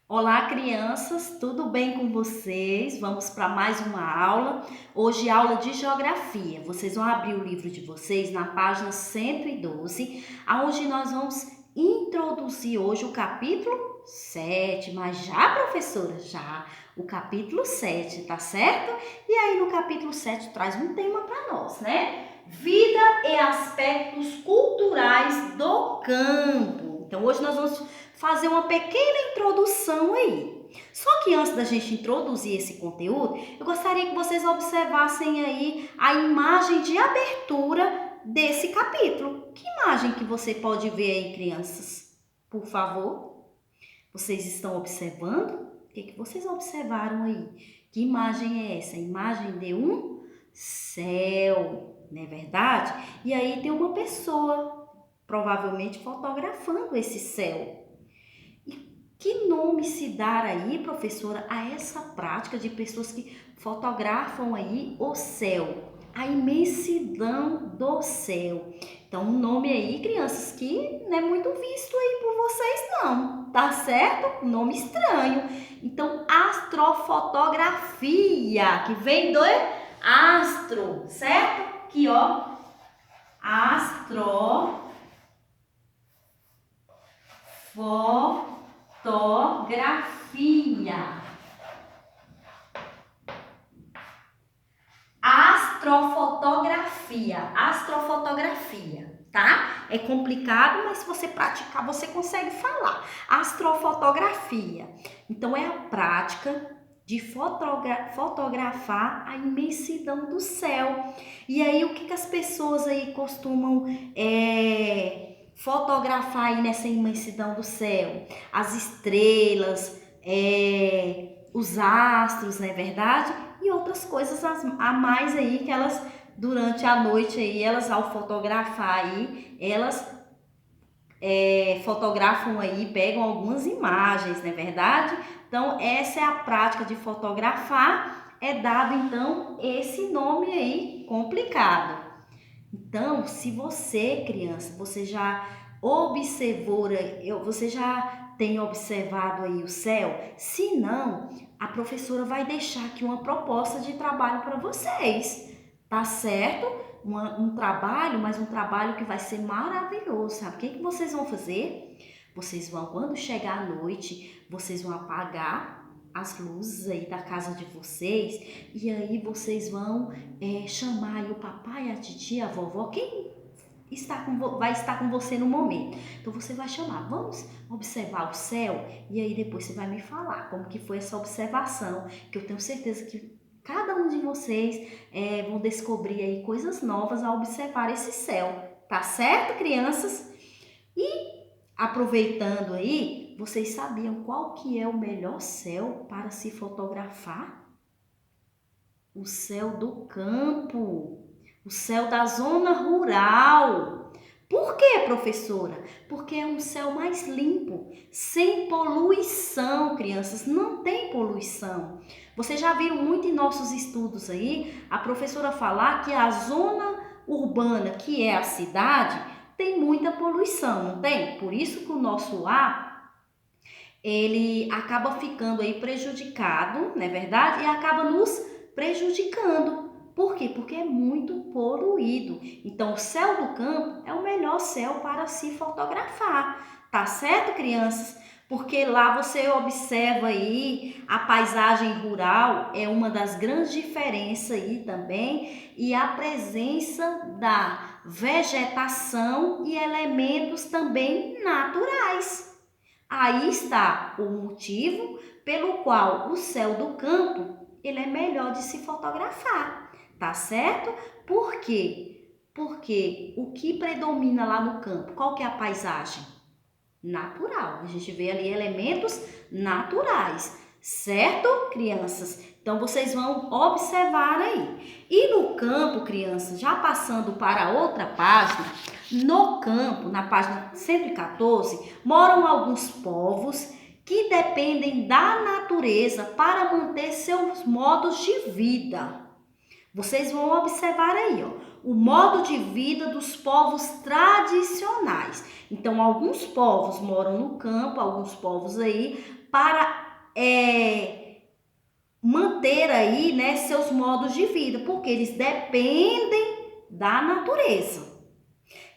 Olá, crianças, tudo bem com vocês? Vamos para mais uma aula. Hoje, aula de geografia. Vocês vão abrir o livro de vocês na página 112, aonde nós vamos introduzir hoje o capítulo 7. Mas já, professora, já o capítulo 7, tá certo? E aí, no capítulo 7 traz um tema para nós, né? Vida e aspectos culturais do campo. Então, hoje nós vamos fazer uma pequena introdução aí. Só que antes da gente introduzir esse conteúdo, eu gostaria que vocês observassem aí a imagem de abertura desse capítulo. Que imagem que você pode ver aí, crianças? Por favor. Vocês estão observando? O que vocês observaram aí? Que imagem é essa? A imagem de um céu, não é verdade? E aí tem uma pessoa, provavelmente fotografando esse céu. Que nome se dá aí, professora, a essa prática de pessoas que fotografam aí o céu, a imensidão do céu? Então, um nome aí, crianças, que não é muito visto aí por vocês não, tá certo? Um nome estranho. Então, astrofotografia, que vem do astro, certo? Aqui, ó, astrofotografia. Astrofotografia, tá? É complicado, mas se você praticar, você consegue falar. Astrofotografia. Então, é a prática de fotografar a imensidão do céu. E aí, o que as pessoas aí costumam fotografar aí nessa imensidão do céu? As estrelas, os astros, não é verdade? E outras coisas a mais aí que elas, durante a noite aí, elas ao fotografar aí, elas fotografam aí, pegam algumas imagens, não é verdade? Então, essa é a prática de fotografar, é dado então esse nome aí complicado. Então, se você, criança, você já observou, você já tem observado aí o céu? Se não, a professora vai deixar aqui uma proposta de trabalho para vocês, tá certo? Um trabalho, mas um trabalho que vai ser maravilhoso, sabe? O que vocês vão fazer? Vocês vão, quando chegar a noite, vocês vão apagar as luzes aí da casa de vocês e aí vocês vão chamar aí o papai, a titia, a vovó, quem vai estar com você no momento. Então você vai chamar, vamos observar o céu e aí depois você vai me falar como que foi essa observação, que eu tenho certeza que cada um de vocês vão descobrir aí coisas novas ao observar esse céu, tá certo, crianças? E aproveitando aí, vocês sabiam qual que é o melhor céu para se fotografar? O céu do campo, o céu da zona rural. Por quê, professora? Porque é um céu mais limpo, sem poluição, crianças, não tem poluição. Vocês já viram muito em nossos estudos aí, a professora falar que a zona urbana, que é a cidade, tem muita poluição, não tem? Por isso que o nosso ar, ele acaba ficando aí prejudicado, não é verdade? E acaba nos prejudicando. Por quê? Porque é muito poluído. Então, o céu do campo é o melhor céu para se fotografar. Tá certo, crianças? Porque lá você observa aí a paisagem rural, é uma das grandes diferenças aí também, e a presença da vegetação e elementos também naturais. Aí está o motivo pelo qual o céu do campo ele é melhor de se fotografar, tá certo? Por quê? Porque o que predomina lá no campo, qual que é a paisagem? Natural. A gente vê ali elementos naturais, certo, crianças? Então vocês vão observar aí. E no campo, crianças, já passando para outra página, no campo, na página 114, moram alguns povos que dependem da natureza para manter seus modos de vida. Vocês vão observar aí, ó, o modo de vida dos povos tradicionais. Então, alguns povos moram no campo, alguns povos aí para manter aí, né, seus modos de vida, porque eles dependem da natureza.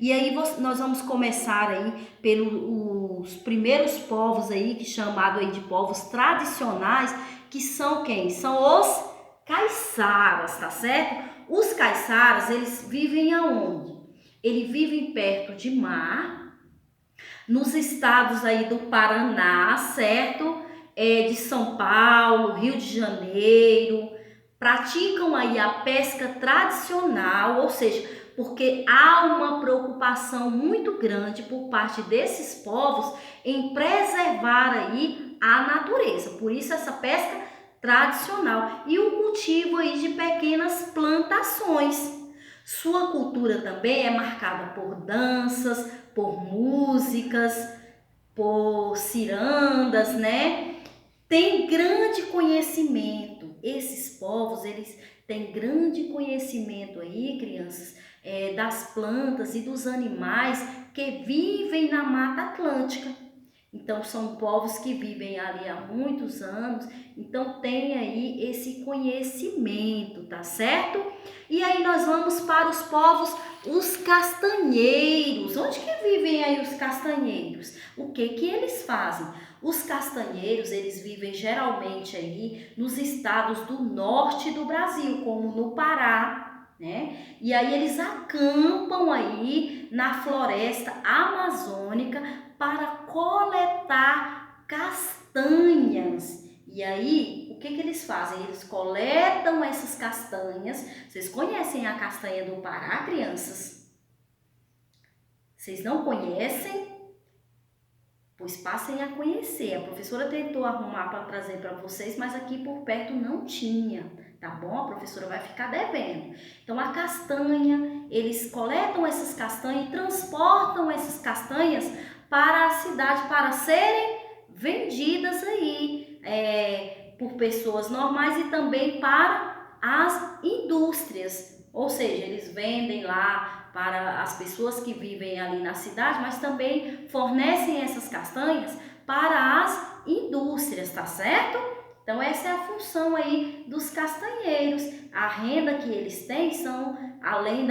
E aí nós vamos começar aí pelos primeiros povos aí, que chamado aí de povos tradicionais, que são quem? São os caiçaras, tá certo? Os caiçaras, eles vivem aonde? Eles vivem perto de mar, nos estados aí do Paraná, certo? De São Paulo, Rio de Janeiro, praticam aí a pesca tradicional, ou seja, porque há uma preocupação muito grande por parte desses povos em preservar aí a natureza. Por isso essa pesca tradicional e o cultivo aí de pequenas plantações. Sua cultura também é marcada por danças, por músicas, por cirandas, né? Tem grande conhecimento. Esses povos, eles têm grande conhecimento aí, crianças, das plantas e dos animais que vivem na Mata Atlântica. Então, são povos que vivem ali há muitos anos, então tem aí esse conhecimento, tá certo? E aí nós vamos para os povos, os castanheiros. Onde que vivem aí os castanheiros? O que que eles fazem? Os castanheiros, eles vivem geralmente aí nos estados do norte do Brasil, como no Pará, né? E aí eles acampam aí na floresta amazônica para coletar castanhas. E aí, o que que eles fazem? Eles coletam essas castanhas. Vocês conhecem a castanha do Pará, crianças? Vocês não conhecem? Pois passem a conhecer. A professora tentou arrumar para trazer para vocês, mas aqui por perto não tinha, tá bom? A professora vai ficar devendo. Então, a castanha, eles coletam essas castanhas e transportam essas castanhas para a cidade para serem vendidas aí por pessoas normais e também para as indústrias. Ou seja, eles vendem lá para as pessoas que vivem ali na cidade, mas também fornecem essas castanhas para as indústrias, tá certo? Então essa é a função aí dos castanheiros. A renda que eles têm são, além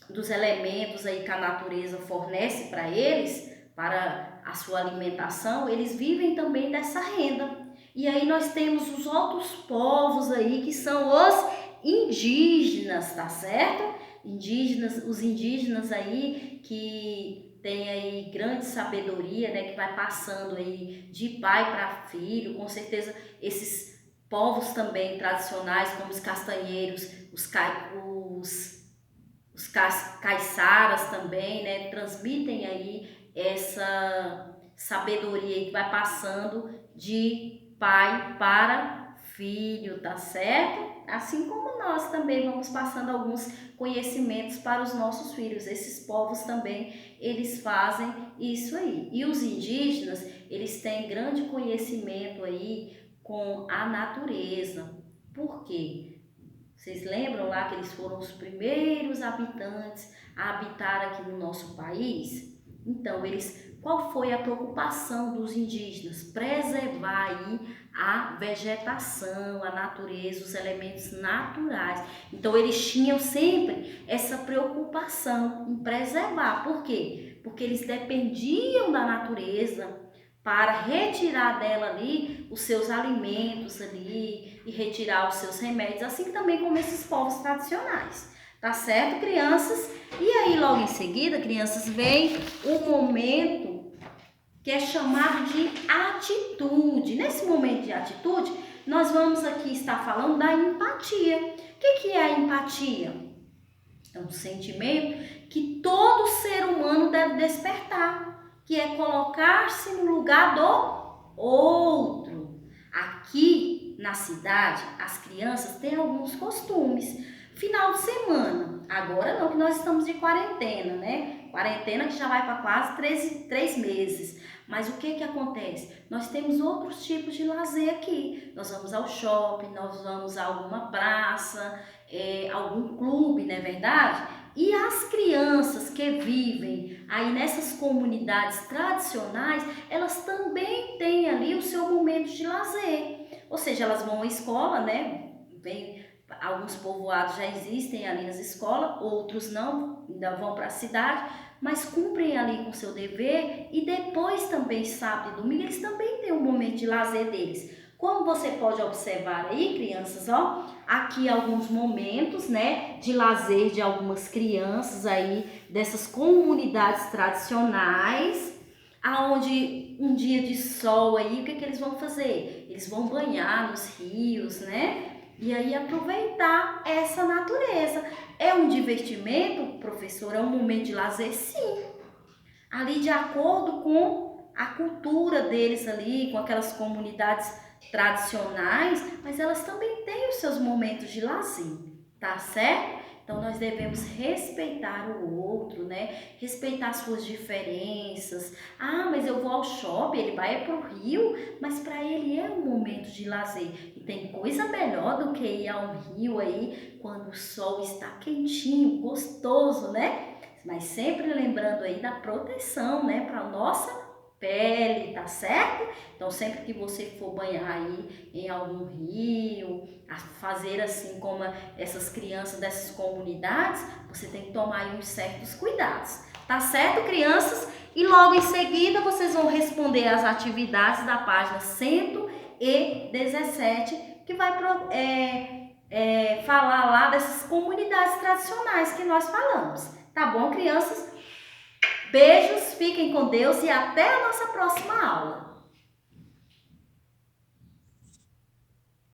dos elementos aí que a natureza fornece para eles, para a sua alimentação, eles vivem também dessa renda. E aí nós temos os outros povos aí que são os indígenas, tá certo? Os indígenas aí que tem aí grande sabedoria, né, que vai passando aí de pai para filho. Com certeza esses povos também tradicionais, como os castanheiros, os caiçaras também, né, transmitem aí essa sabedoria que vai passando de pai para filho, tá certo? Assim como nós também vamos passando alguns conhecimentos para os nossos filhos. Esses povos também, eles fazem isso aí. E os indígenas, eles têm grande conhecimento aí com a natureza. Por quê? Vocês lembram lá que eles foram os primeiros habitantes a habitar aqui no nosso país? Então, qual foi a preocupação dos indígenas? Preservar aí a vegetação, a natureza, os elementos naturais. Então, eles tinham sempre essa preocupação em preservar. Por quê? Porque eles dependiam da natureza para retirar dela ali os seus alimentos ali e retirar os seus remédios, assim também como esses povos tradicionais. Tá certo, crianças? E aí, logo em seguida, crianças, vem um momento que é chamado de atitude. Nesse momento de atitude, nós vamos aqui estar falando da empatia. O que é a empatia? É um sentimento que todo ser humano deve despertar, que é colocar-se no lugar do outro. Aqui na cidade, as crianças têm alguns costumes. Final de semana, agora não, que nós estamos de quarentena, né? Quarentena que já vai para quase 3 meses. Mas o que acontece? Nós temos outros tipos de lazer aqui. Nós vamos ao shopping, nós vamos a alguma praça, algum clube, não é verdade? E as crianças que vivem aí nessas comunidades tradicionais, elas também têm ali o seu momento de lazer. Ou seja, elas vão à escola, né? Alguns povoados já existem ali nas escolas, outros não, ainda vão para a cidade, mas cumprem ali com o seu dever e depois também, sábado e domingo, eles também têm um momento de lazer deles. Como você pode observar aí, crianças, ó, aqui alguns momentos, né, de lazer de algumas crianças aí, dessas comunidades tradicionais, aonde um dia de sol aí, o que eles vão fazer? Eles vão banhar nos rios, né? E aí aproveitar essa natureza. É um divertimento, professor? É um momento de lazer? Sim. Ali de acordo com a cultura deles ali, com aquelas comunidades tradicionais, mas elas também têm os seus momentos de lazer, tá certo? Então nós devemos respeitar o outro, né? Respeitar suas diferenças. Ah, mas eu vou ao shopping, ele vai para o rio, mas para ele é um momento de lazer. E tem coisa melhor do que ir ao rio aí quando o sol está quentinho, gostoso, né? Mas sempre lembrando aí da proteção, né, para nossa pele, tá certo? Então, sempre que você for banhar aí em algum rio, a fazer assim como essas crianças dessas comunidades, você tem que tomar aí uns certos cuidados, tá certo, crianças? E logo em seguida vocês vão responder as atividades da página 117, que vai falar lá dessas comunidades tradicionais que nós falamos. Tá bom, crianças? Beijos, fiquem com Deus e até a nossa próxima aula.